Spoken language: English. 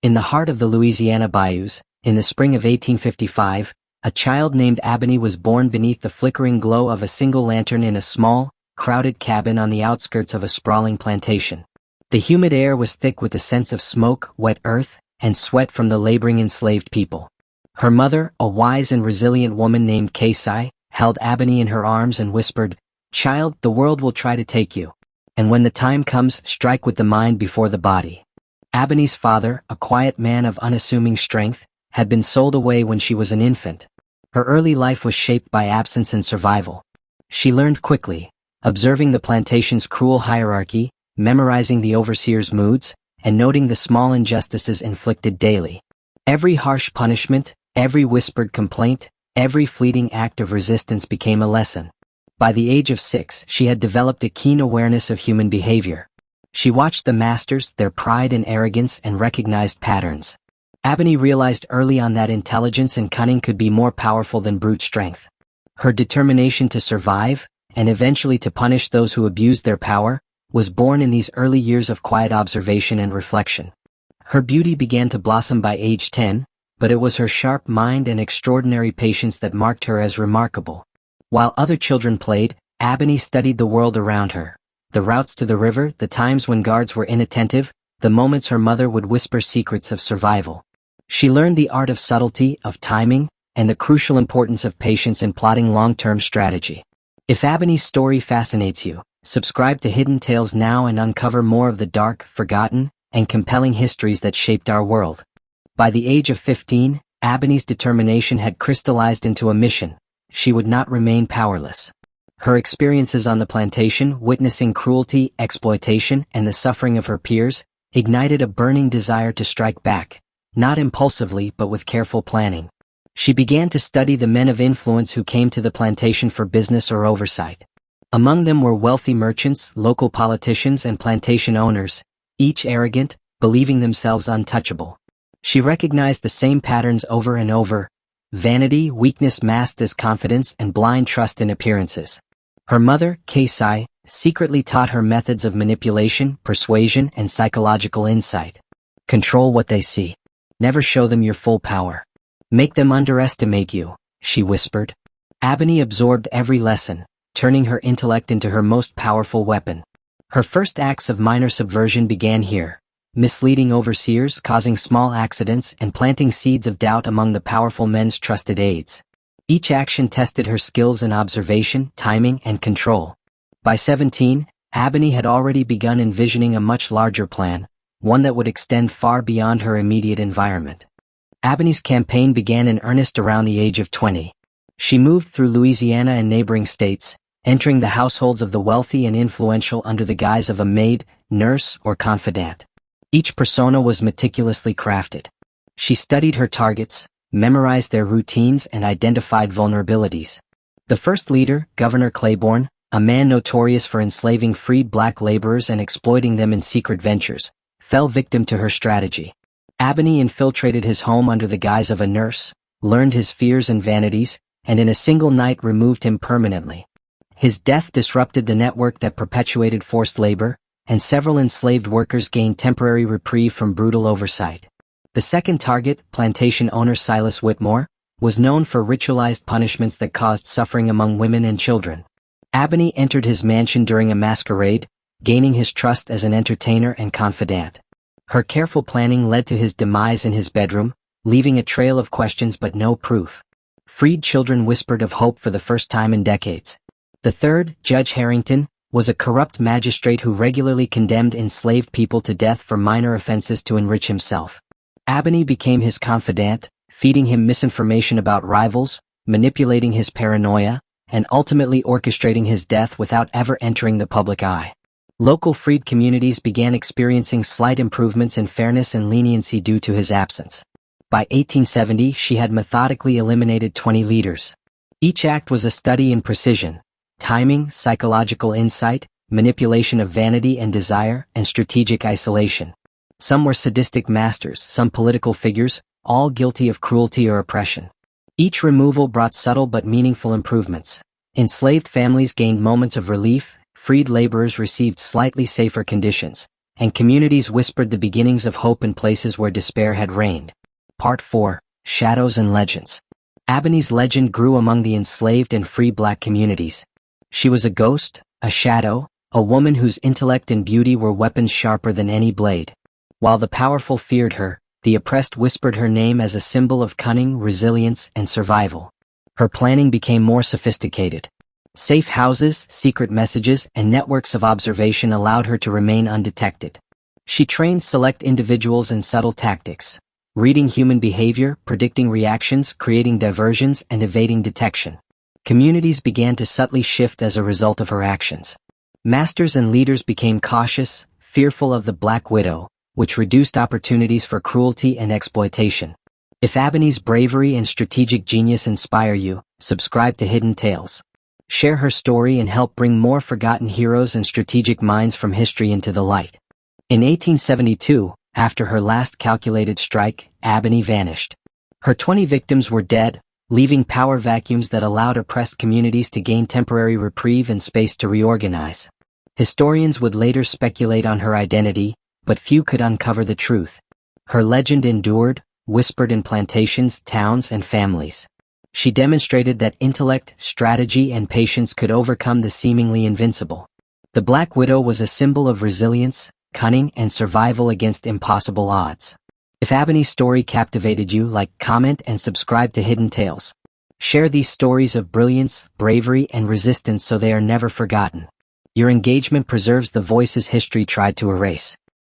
In the heart of the Louisiana bayous, in the spring of 1855, a child named Abeni was born beneath the flickering glow of a single lantern in a small, crowded cabin on the outskirts of a sprawling plantation. The humid air was thick with the sense of smoke, wet earth, and sweat from the laboring enslaved people. Her mother, a wise and resilient woman named Kasai, held Abeni in her arms and whispered, "Child, the world will try to take you. And when the time comes, strike with the mind before the body." Abeni's father, a quiet man of unassuming strength, had been sold away when she was an infant. Her early life was shaped by absence and survival. She learned quickly, observing the plantation's cruel hierarchy, memorizing the overseer's moods, and noting the small injustices inflicted daily. Every harsh punishment, every whispered complaint, every fleeting act of resistance became a lesson. By the age of 6, she had developed a keen awareness of human behavior. She watched the masters, their pride and arrogance, and recognized patterns. Abeni realized early on that intelligence and cunning could be more powerful than brute strength. Her determination to survive, and eventually to punish those who abused their power, was born in these early years of quiet observation and reflection. Her beauty began to blossom by age 10, but it was her sharp mind and extraordinary patience that marked her as remarkable. While other children played, Abeni studied the world around her. The routes to the river, the times when guards were inattentive, the moments her mother would whisper secrets of survival. She learned the art of subtlety, of timing, and the crucial importance of patience in plotting long-term strategy. If Abeni's story fascinates you, subscribe to Hidden Tales now and uncover more of the dark, forgotten, and compelling histories that shaped our world. By the age of 15, Abeni's determination had crystallized into a mission. She would not remain powerless. Her experiences on the plantation, witnessing cruelty, exploitation, and the suffering of her peers, ignited a burning desire to strike back, not impulsively but with careful planning. She began to study the men of influence who came to the plantation for business or oversight. Among them were wealthy merchants, local politicians, and plantation owners, each arrogant, believing themselves untouchable. She recognized the same patterns over and over: vanity, weakness masked as confidence, and blind trust in appearances. Her mother, Kasai, secretly taught her methods of manipulation, persuasion, and psychological insight. Control what they see. Never show them your full power. Make them underestimate you, she whispered. Abeni absorbed every lesson, turning her intellect into her most powerful weapon. Her first acts of minor subversion began here, misleading overseers, causing small accidents, and planting seeds of doubt among the powerful men's trusted aides. Each action tested her skills in observation, timing, and control. By 17, Abeni had already begun envisioning a much larger plan, one that would extend far beyond her immediate environment. Abeni's campaign began in earnest around the age of 20. She moved through Louisiana and neighboring states, entering the households of the wealthy and influential under the guise of a maid, nurse, or confidant. Each persona was meticulously crafted. She studied her targets, memorized their routines, and identified vulnerabilities. The first leader, Governor Claiborne, a man notorious for enslaving freed black laborers and exploiting them in secret ventures, fell victim to her strategy. Abeni infiltrated his home under the guise of a nurse, learned his fears and vanities, and in a single night removed him permanently. His death disrupted the network that perpetuated forced labor, and several enslaved workers gained temporary reprieve from brutal oversight. The second target, plantation owner Silas Whitmore, was known for ritualized punishments that caused suffering among women and children. Abeni entered his mansion during a masquerade, gaining his trust as an entertainer and confidant. Her careful planning led to his demise in his bedroom, leaving a trail of questions but no proof. Freed children whispered of hope for the first time in decades. The third, Judge Harrington, was a corrupt magistrate who regularly condemned enslaved people to death for minor offenses to enrich himself. Abeni became his confidant, feeding him misinformation about rivals, manipulating his paranoia, and ultimately orchestrating his death without ever entering the public eye. Local freed communities began experiencing slight improvements in fairness and leniency due to his absence. By 1870, she had methodically eliminated 20 leaders. Each act was a study in precision: timing, psychological insight, manipulation of vanity and desire, and strategic isolation. Some were sadistic masters, some political figures, all guilty of cruelty or oppression. Each removal brought subtle but meaningful improvements. Enslaved families gained moments of relief, freed laborers received slightly safer conditions, and communities whispered the beginnings of hope in places where despair had reigned. Part 4. Shadows and Legends. Abeni's legend grew among the enslaved and free black communities. She was a ghost, a shadow, a woman whose intellect and beauty were weapons sharper than any blade. While the powerful feared her, the oppressed whispered her name as a symbol of cunning, resilience, and survival. Her planning became more sophisticated. Safe houses, secret messages, and networks of observation allowed her to remain undetected. She trained select individuals in subtle tactics, reading human behavior, predicting reactions, creating diversions, and evading detection. Communities began to subtly shift as a result of her actions. Masters and leaders became cautious, fearful of the Black Widow, which reduced opportunities for cruelty and exploitation. If Abeni's bravery and strategic genius inspire you, subscribe to Hidden Tales. Share her story and help bring more forgotten heroes and strategic minds from history into the light. In 1872, after her last calculated strike, Abeni vanished. Her 20 victims were dead, leaving power vacuums that allowed oppressed communities to gain temporary reprieve and space to reorganize. Historians would later speculate on her identity, but few could uncover the truth. Her legend endured, whispered in plantations, towns, and families. She demonstrated that intellect, strategy, and patience could overcome the seemingly invincible. The Black Widow was a symbol of resilience, cunning, and survival against impossible odds. If Abeni's story captivated you, like, comment, and subscribe to Hidden Tales. Share these stories of brilliance, bravery, and resistance so they are never forgotten. Your engagement preserves the voices history tried to erase.